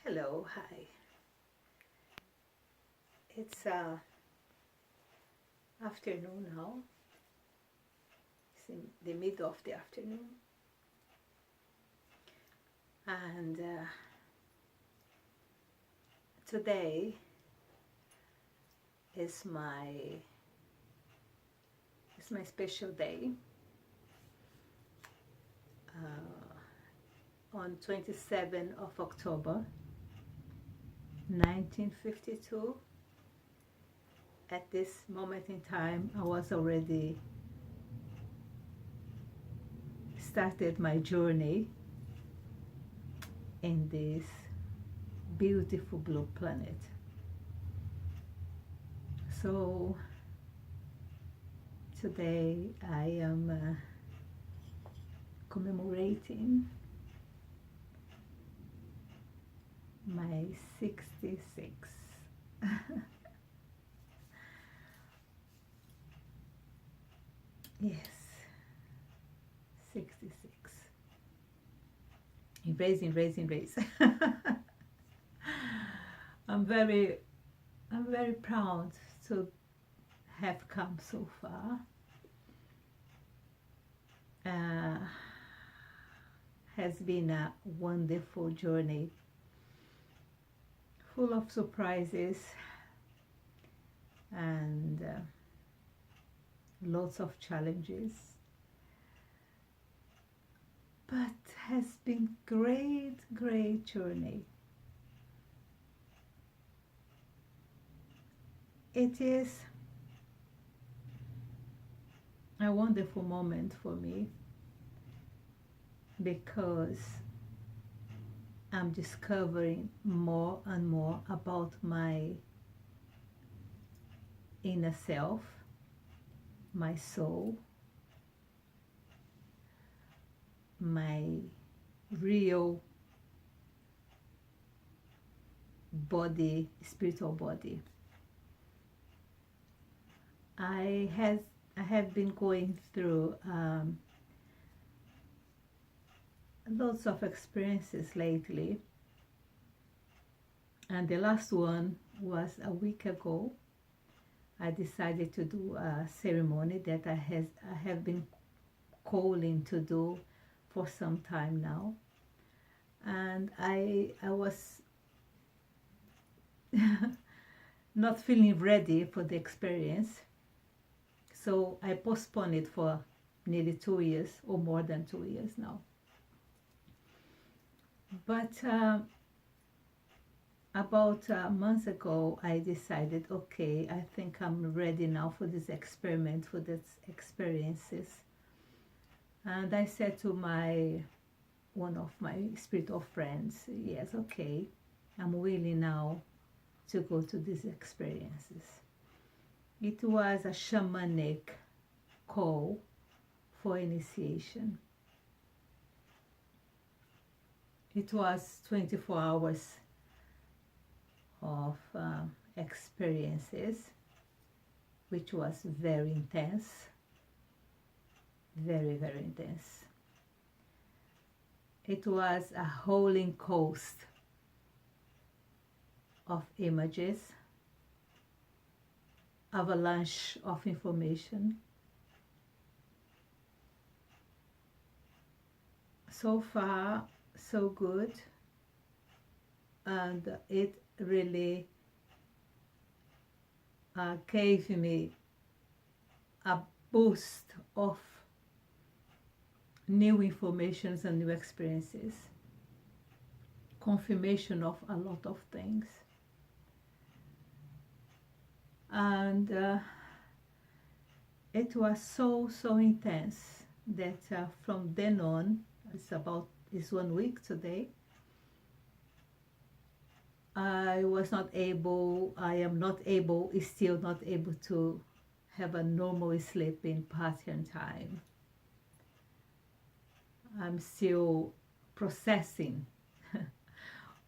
Hello, hi. It's afternoon now. It's in the middle of the afternoon, and today is my special day. On 27th of October, 1952. At this moment in time, I was already started my journey in this beautiful blue planet. So today I am commemorating my 66. Yes, 66. Raise. I'm very proud to have come so far. Has been a wonderful journey, full of surprises and lots of challenges, but has been great journey. It is a wonderful moment for me because I'm discovering more and more about my inner self, my soul, my real body, spiritual body. I have been going through lots of experiences lately, and the last one was a week ago. I decided to do a ceremony that I have been calling to do for some time now, and I was not feeling ready for the experience, so I postponed it for nearly 2 years or more than 2 years now. But about a month ago, I decided, okay, I think I'm ready now for this experiment, for these experiences. And I said to one of my spiritual friends, yes, okay, I'm willing now to go to these experiences. It was a shamanic call for initiation. It was 24 hours of experiences, which was very intense, very intense. It was a rolling coast of images, avalanche of information. So far, so good, and it really gave me a boost of new informations and new experiences, confirmation of a lot of things. And it was so intense that from then on, it's 1 week today, I am not able to have a normal sleeping pattern time. I'm still processing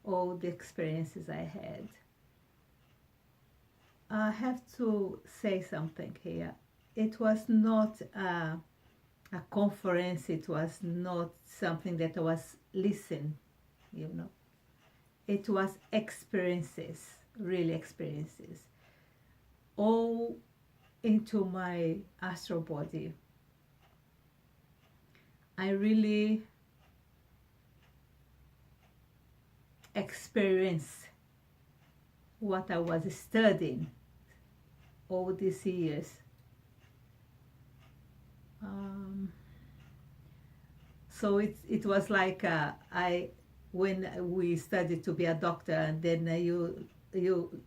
all the experiences I had. I have to say something here. It was not a conference, it was not something that I was listening, it was experiences, really experiences, all into my astral body. I really experienced what I was studying all these years. So it was like when we studied to be a doctor, and then you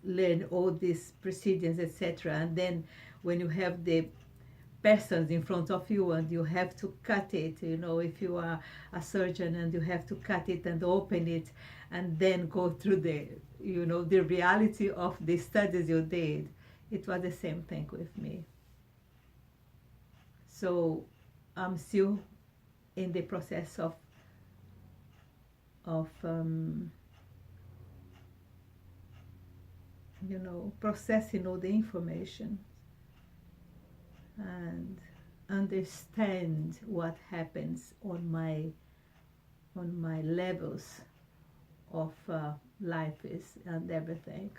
learn all these procedures, etc. And then when you have the persons in front of you and you have to cut it, if you are a surgeon and you have to cut it and open it and then go through the reality of the studies you did, it was the same thing with me. So I'm still in the process of processing all the information and understand what happens on my levels of life is and everything.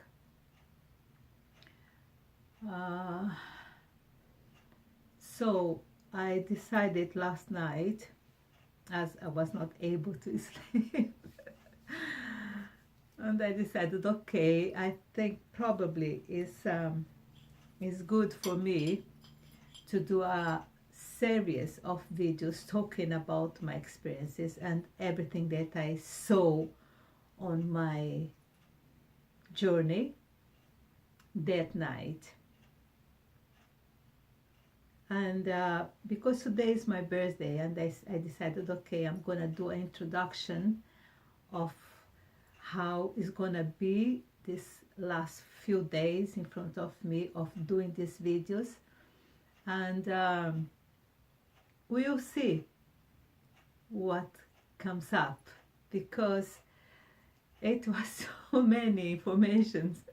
So I decided last night, as I was not able to sleep, and I decided, okay, I think probably is good for me to do a series of videos talking about my experiences and everything that I saw on my journey that night. And because today is my birthday, and I decided, okay, I'm gonna do an introduction of how it's gonna be this last few days in front of me of doing these videos. And we'll see what comes up, because it was so many informations.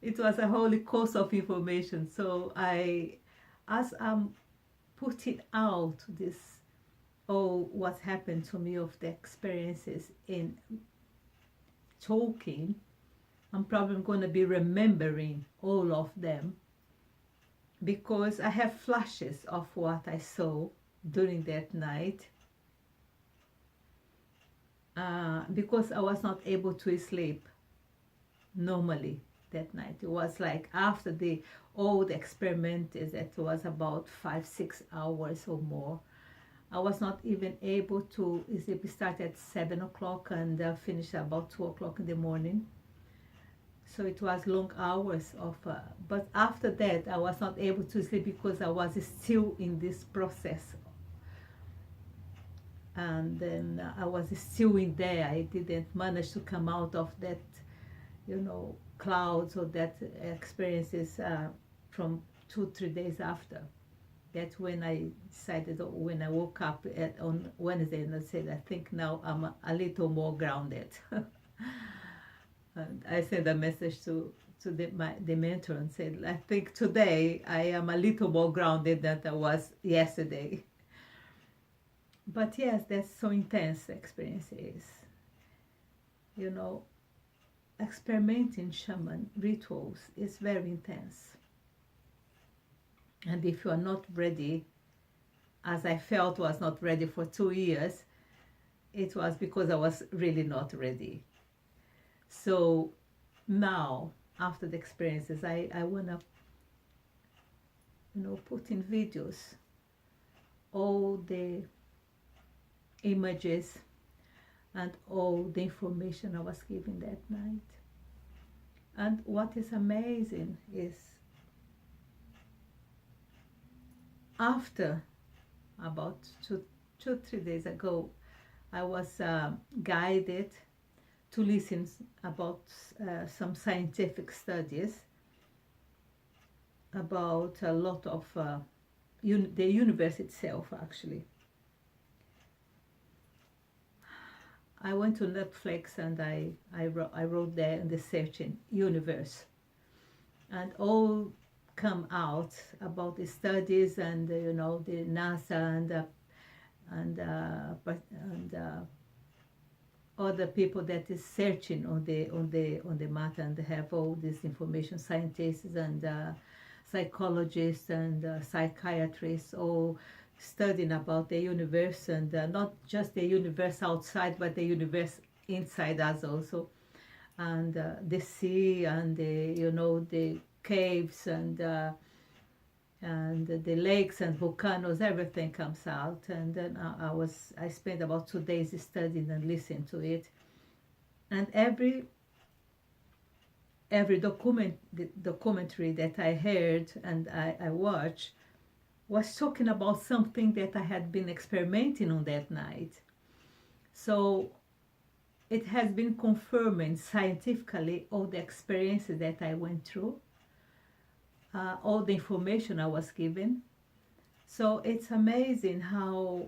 It was a whole course of information. So as I'm putting out this, what happened to me of the experiences in talking, I'm probably going to be remembering all of them, because I have flashes of what I saw during that night, because I was not able to sleep normally that night. It was like after all the experiment, that was about 5-6 hours or more. I was not even able to sleep. It started at 7 o'clock and finished about 2 o'clock in the morning. So it was long hours of, but after that I was not able to sleep because I was still in this process. And then I was still in there. I didn't manage to come out of that, clouds or that experiences from 2-3 days after. That's when I decided, when I woke up on Wednesday, and I said, I think now I'm a little more grounded. And I sent a message to the mentor and said, I think today I am a little more grounded than I was yesterday. But yes, that's so intense experience is. Experimenting shaman rituals is very intense. And if you are not ready, as I felt was not ready for 2 years, it was because I was really not ready. So now, after the experiences, I want to, put in videos all the images and all the information I was given that night. And what is amazing is, after about 2-3 days ago, I was guided to listen about some scientific studies about a lot of the universe itself, actually. I went to Netflix and I wrote there in the searching universe, and all come out about the studies and the other people that is searching on the matter, and they have all this information, scientists and psychologists and psychiatrists, all studying about the universe, and not just the universe outside, but the universe inside us also, and the sea and the caves and the lakes and volcanoes, everything comes out. And then I spent about 2 days studying and listening to it, and every documentary that I heard and I watched was talking about something that I had been experimenting on that night. So it has been confirming scientifically all the experiences that I went through, all the information I was given. So it's amazing how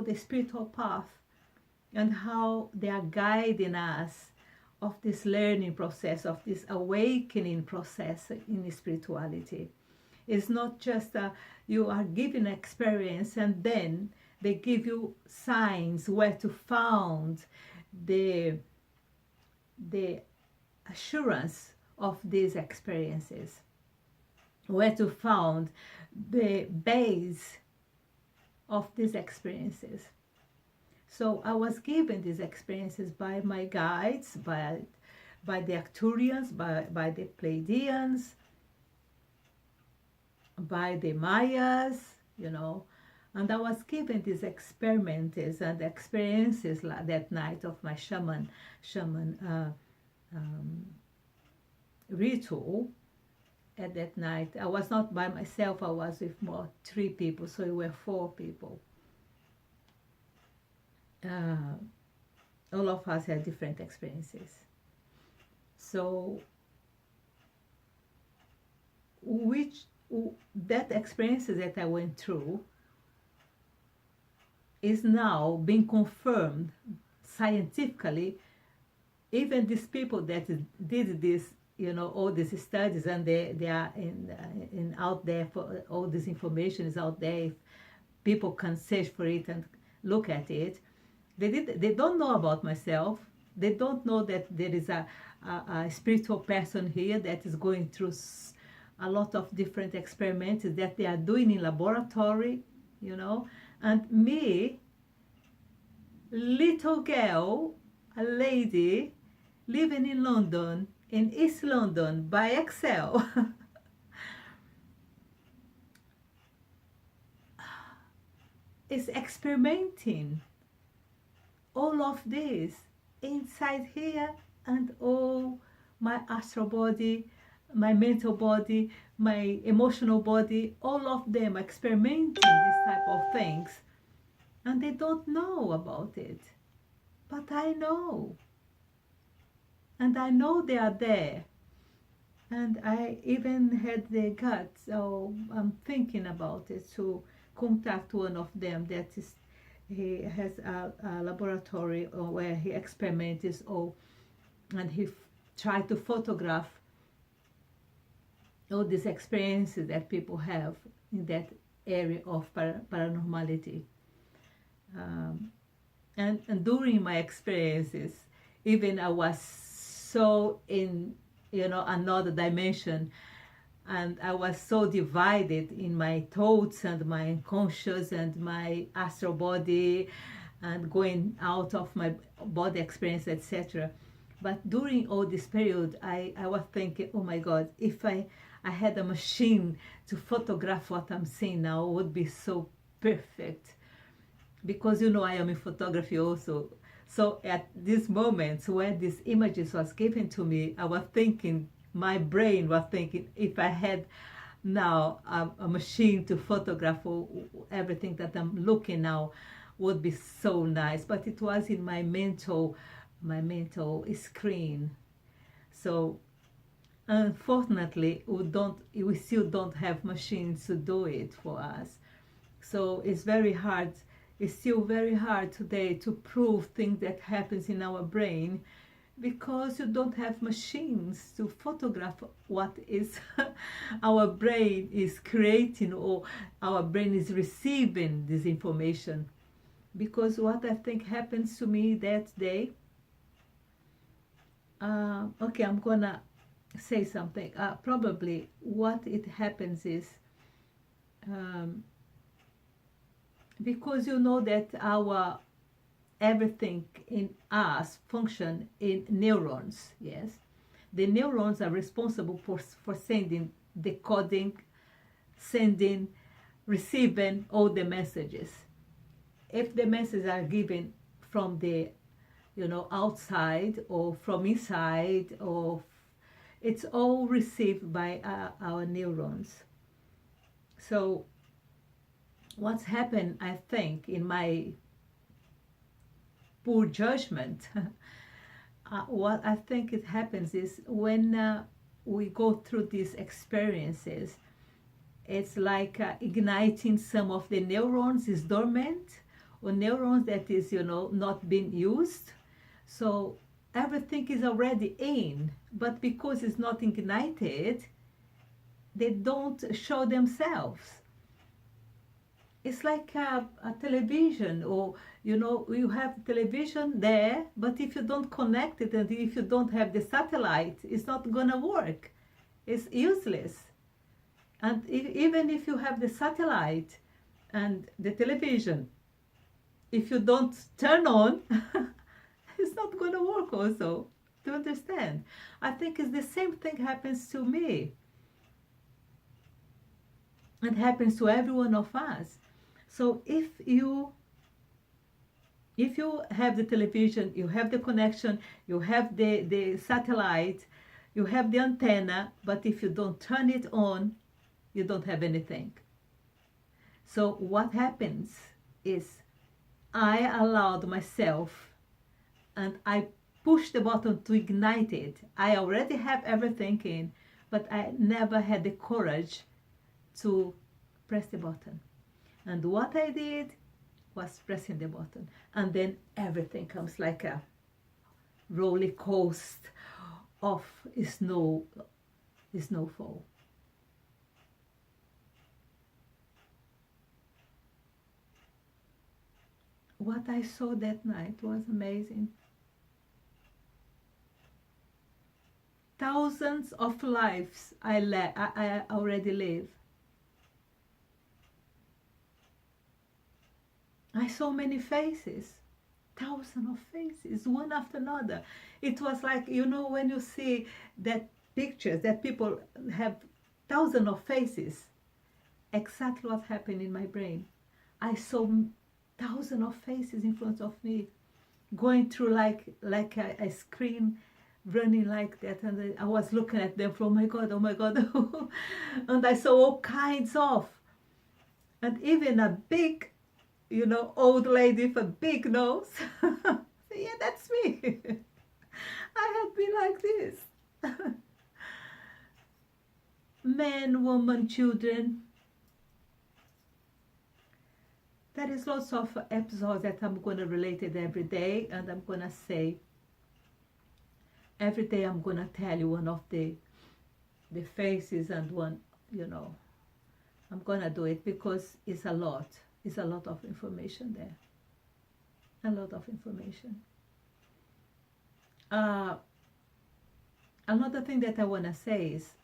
the spiritual path and how they are guiding us of this learning process, of this awakening process in spirituality. It's not just you are given experience and then they give you signs where to find the assurance of these experiences, where to find the base of these experiences. So I was given these experiences by my guides, by the Arcturians, by the Pleiadians, by the Mayas, and I was given these experiments and experiences like that night of my shaman ritual. At that night, I was not by myself, I was with 3 people, so we were 4 people. All of us had different experiences. So that experiences that I went through is now being confirmed scientifically. Even these people that did this, all these studies, and they are in out there, for all this information is out there. If people can search for it and look at it, they don't know about myself. They don't know that there is a spiritual person here that is going through a lot of different experiments that they are doing in laboratory, and me, little girl, a lady living in London, in East London, by Excel, is experimenting all of this inside here, and all my astral body, my mental body, my emotional body, all of them experimenting this type of things, and they don't know about it, but I know, and I know they are there. And I even had the guts, so I'm thinking about it, to contact one of them that is, he has a laboratory where he experiments all, and he tried to photograph all these experiences that people have in that area of paranormality. And during my experiences, even I was so in another dimension, and I was so divided in my thoughts and my unconscious and my astral body, and going out of my body experience, etc. But during all this period, I was thinking, oh my God, if I had a machine to photograph what I'm seeing now, it would be so perfect. Because I am in photography also. So at these moments when these images was given to me, I was thinking, my brain was thinking, if I had now a machine to photograph everything that I'm looking now, would be so nice. But it was in my mental screen. So unfortunately, we still don't have machines to do it for us. So it's very hard. It's still very hard today to prove things that happens in our brain, because you don't have machines to photograph what is our brain is creating, or our brain is receiving this information. because what I think happens to me that day, okay, I'm gonna say something. Probably what it happens is, because you know that our everything in us function in neurons, yes? The neurons are responsible for sending, decoding, sending, receiving all the messages. If the messages are given from the, outside or from inside, or it's all received by our neurons. So what's happened, I think, in my poor judgment, what I think it happens is when we go through these experiences, it's like igniting some of the neurons is dormant, or neurons that is, not being used. So everything is already in, but because it's not ignited, they don't show themselves. It's like a television, or you have television there, but if you don't connect it and if you don't have the satellite, it's not gonna work. It's useless. And even if you have the satellite and the television, if you don't turn on, it's not gonna work also. Do you understand? I think it's the same thing happens to me. It happens to every one of us. So if you have the television, you have the connection, you have the satellite, you have the antenna, but if you don't turn it on, you don't have anything. So what happens is I allowed myself and I pushed the button to ignite it. I already have everything in, but I never had the courage to press the button. And what I did was pressing the button. And then everything comes like a roller coaster of snowfall. What I saw that night was amazing. Thousands of lives I already live. I saw many faces, thousands of faces, one after another. It was like, when you see that pictures that people have thousands of faces, exactly what happened in my brain. I saw thousands of faces in front of me, going through like a screen, running like that, and I was looking at them from, oh my God, and I saw all kinds of, and even a big, old lady with a big nose. Yeah, that's me. I had been like this. Men, women, children. There is lots of episodes that I'm going to relate it every day, and I'm going to say, every day I'm going to tell you one of the faces, and one, I'm going to do it because it's a lot. It's a lot of information there. A lot of information. Another thing that I want to say is,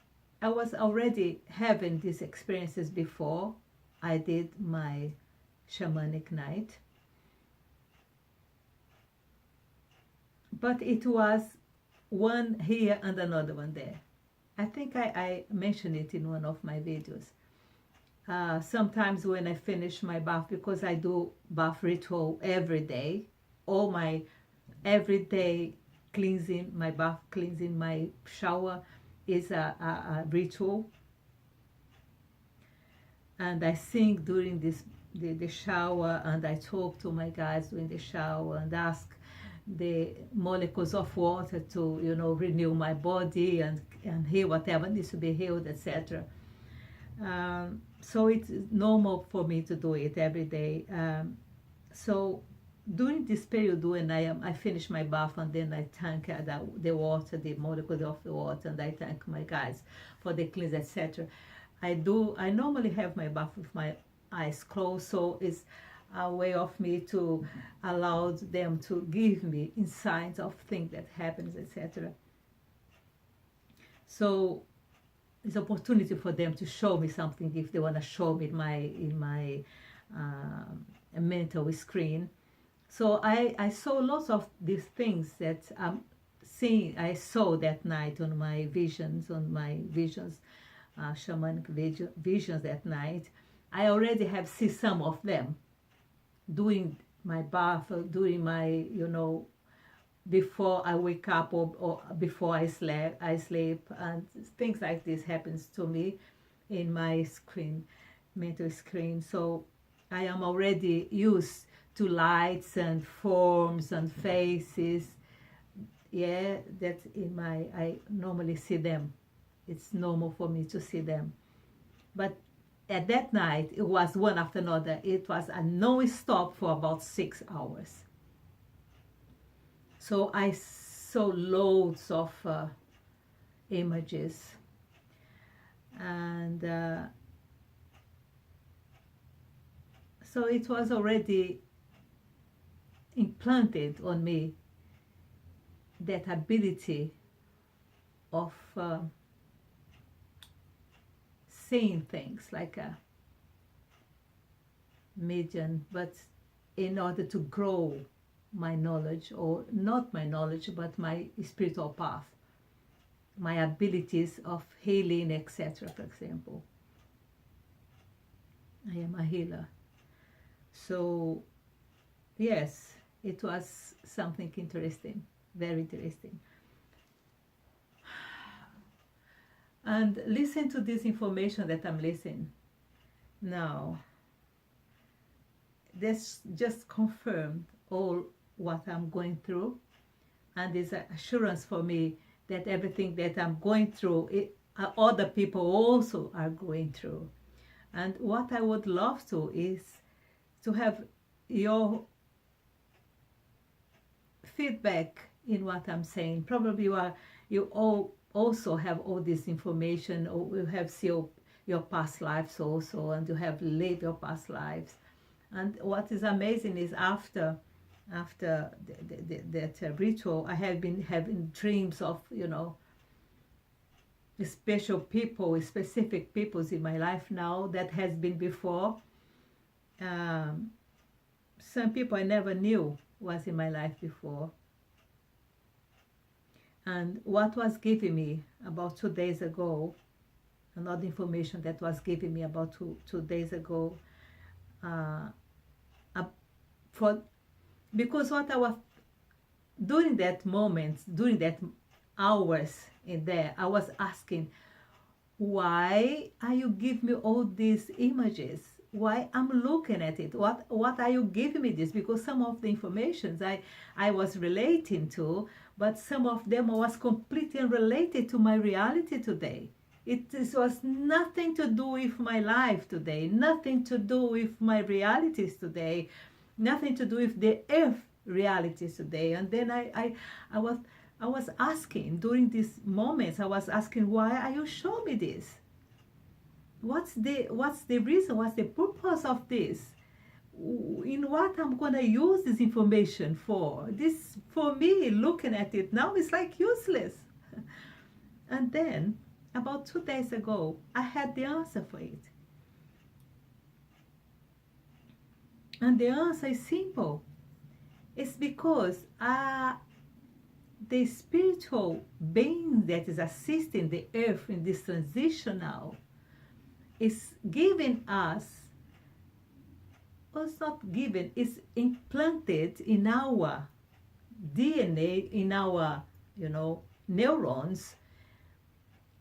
I was already having these experiences before I did my shamanic night. But it was one here and another one there. I think I mentioned it in one of my videos. Sometimes when I finish my bath, because I do bath ritual every day, all my everyday cleansing, my bath cleansing, my shower is a ritual. And I sing during the shower, and I talk to my guys during the shower and ask the molecules of water to, renew my body and heal whatever needs to be healed, etc. So it's normal for me to do it every day. So during this period when I finish my bath, and then I thank the water, the molecule of the water, and I thank my guys for the cleanse, etc. I normally have my bath with my eyes closed, so a way of me to allow them to give me insights of things that happens, etc. So it's opportunity for them to show me something if they want to show me in my mental screen. So I saw lots of these things that I saw that night on my visions, shamanic visions that night. I already have seen some of them doing my bath, or doing my, before I wake up or before I sleep, and things like this happens to me in my mental screen. So I am already used to lights and forms and faces. Yeah, that's I normally see them. It's normal for me to see them. But at that night, it was one after another. It was a non-stop for about 6 hours. So I saw loads of images. And so it was already implanted on me, that ability of seeing things like a medium, but in order to grow my knowledge, or not my knowledge, but my spiritual path, my abilities of healing, etc. For example, I am a healer. So yes, it was something interesting, very interesting. And listen to this information that I'm listening now. This just confirmed all what I'm going through, and there's an assurance for me that everything that I'm going through, other people also are going through. And what I would love to is to have your feedback in what I'm saying. Probably you all also have all this information, or you have seen your past lives also, and you have lived your past lives. And what is amazing is after that ritual, I have been having dreams of, special people, specific peoples in my life now that has been before. Some people I never knew was in my life before. And what was given me about 2 days ago, another information that was given me about two days ago, because what I was during that moment, during that hours in there, I was asking, why are you giving me all these images? Why I'm looking at it? What are you giving me this? Because some of the informations I was relating to, but some of them was completely unrelated to my reality today. It was nothing to do with my life today, nothing to do with my realities today, nothing to do with the earth realities today. And then I was asking during these moments, I was asking, why are you showing me this? What's the reason? What's the purpose of this? In what I'm gonna use this information for? This, for me, looking at it now, is like useless. And then about 2 days ago, I had the answer for it. And the answer is simple. It's because the spiritual being that is assisting the earth in this transition now is giving us, well, it's not given, it's implanted in our DNA, in our, neurons,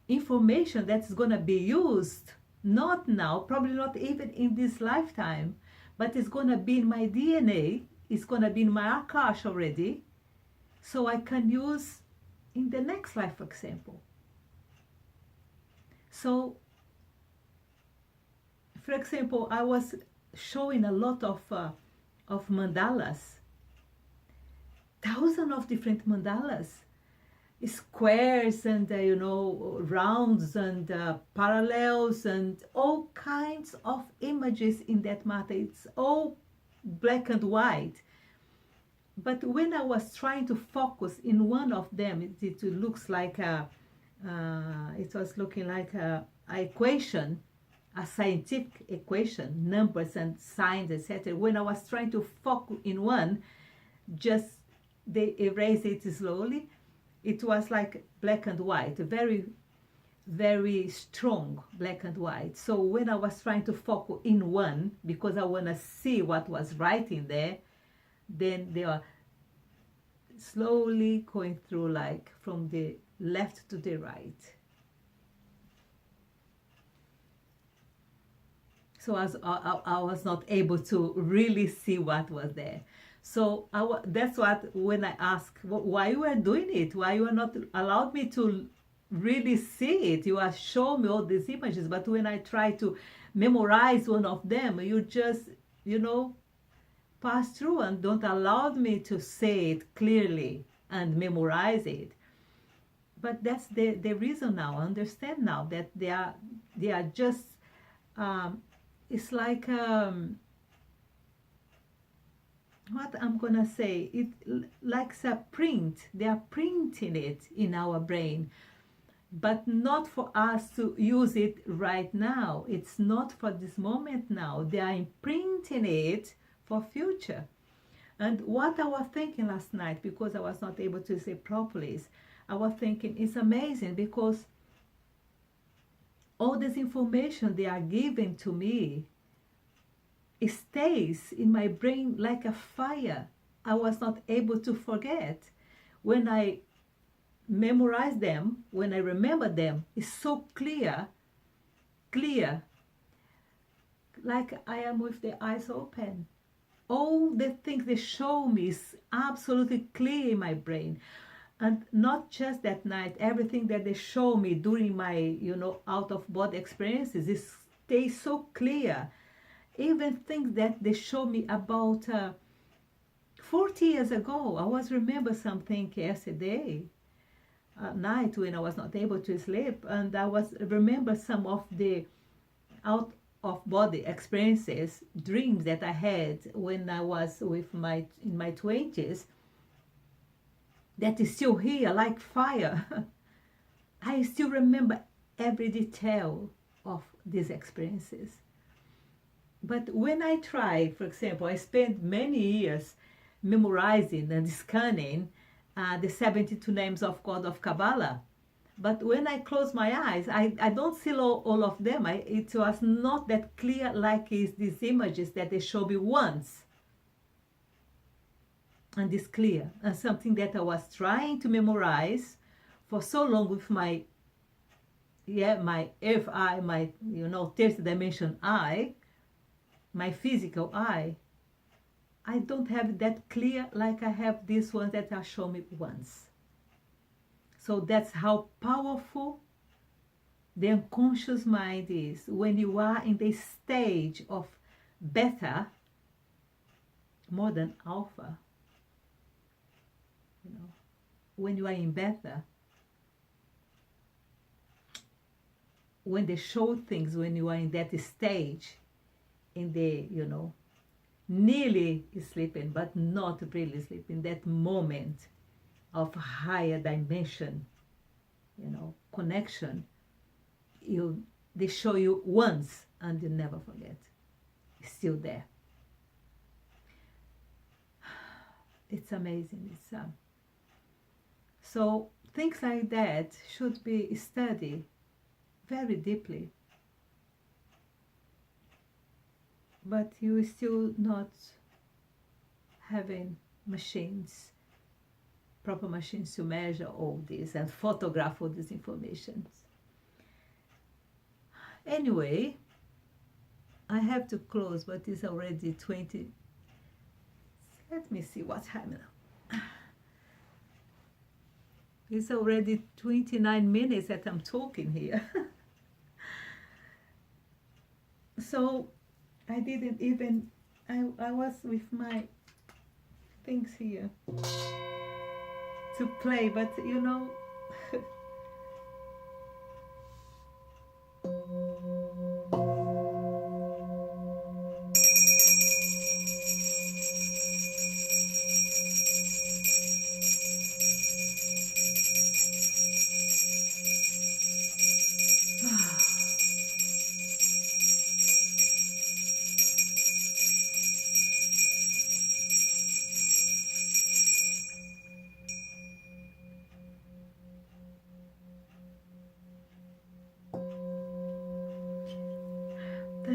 information that's going to be used, not now, probably not even in this lifetime, but it's going to be in my DNA, it's going to be in my Akash already, so I can use in the next life, for example. So, for example, I was showing a lot of mandalas, thousands of different mandalas, squares and rounds and parallels and all kinds of images in that matter. It's all black and white. But when I was trying to focus in one of them, it looks like it was looking like a equation, a scientific equation, numbers and signs, etc. When I was trying to focus in one, just they erase it slowly. It was like black and white, very, very strong black and white. So when I was trying to focus in one, because I want to see what was writing there, then they are slowly going through, like from the left to the right. So I was not able to really see what was there. So that's what, when I asked why you are doing it, why you are not allowed me to really see it, you are showing me all these images, but when I try to memorize one of them, you just, pass through and don't allow me to say it clearly and memorize it. But that's the reason now. I understand now that they are just it's like what I'm gonna say, it like a print. They are printing it in our brain, but not for us to use it right now. It's not for this moment now. They are imprinting it for future. And what I was thinking last night, because I was not able to say properly, is I was thinking it's amazing, because all this information they are giving to me, it stays in my brain like a fire. I was not able to forget. When I memorize them, when I remember them, it's so clear, like I am with the eyes open. All the things they show me is absolutely clear in my brain. And not just that night, everything that they show me during my, out-of-body experiences, it stays so clear. Even things that they show me about 40 years ago. I was remember something yesterday at night when I was not able to sleep, and I was remember some of the out-of-body experiences, dreams that I had when I was in my 20s, that is still here like fire. I still remember every detail of these experiences. But when I try, for example, I spent many years memorizing and scanning the 72 names of God of Kabbalah. But when I close my eyes, I don't see all of them. It was not that clear like these images that they show me once. And it's clear. And something that I was trying to memorize for so long with my earth eye, my, third dimension eye, my physical eye, I don't have that clear like I have this one that are shown me once. So that's how powerful the unconscious mind is. When you are in the stage of beta, more than alpha, when you are in beta, when they show things, when you are in that stage, in the, nearly sleeping, but not really sleeping, that moment of higher dimension, connection, they show you once and you never forget. It's still there. It's amazing. So things like that should be studied very deeply. But you are still not having machines, proper machines to measure all this and photograph all this information. Anyway, I have to close, but it's already 20. Let me see what's happening. It's already 29 minutes that I'm talking here. So I didn't even, I was with my things here to play, but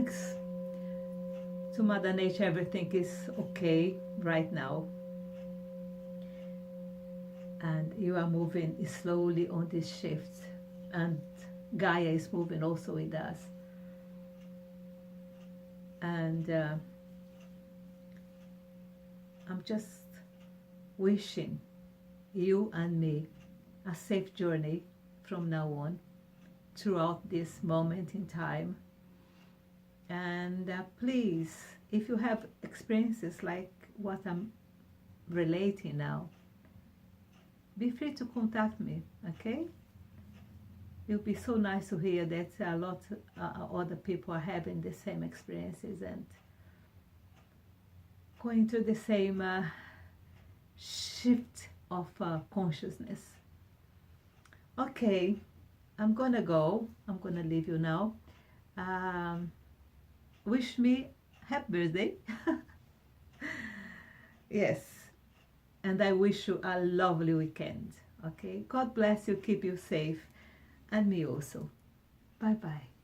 thanks to Mother Nature, everything is okay right now. And you are moving slowly on this shift, and Gaia is moving also with us. And I'm just wishing you and me a safe journey from now on throughout this moment in time. And please, if you have experiences like what I'm relating now, be free to contact me, okay? It would be so nice to hear that a lot other people are having the same experiences and going through the same shift of consciousness. Okay, I'm gonna go. I'm gonna leave you now. Wish me happy birthday. Yes, and I wish you a lovely weekend. Okay, God bless you, keep you safe, and me also. Bye bye.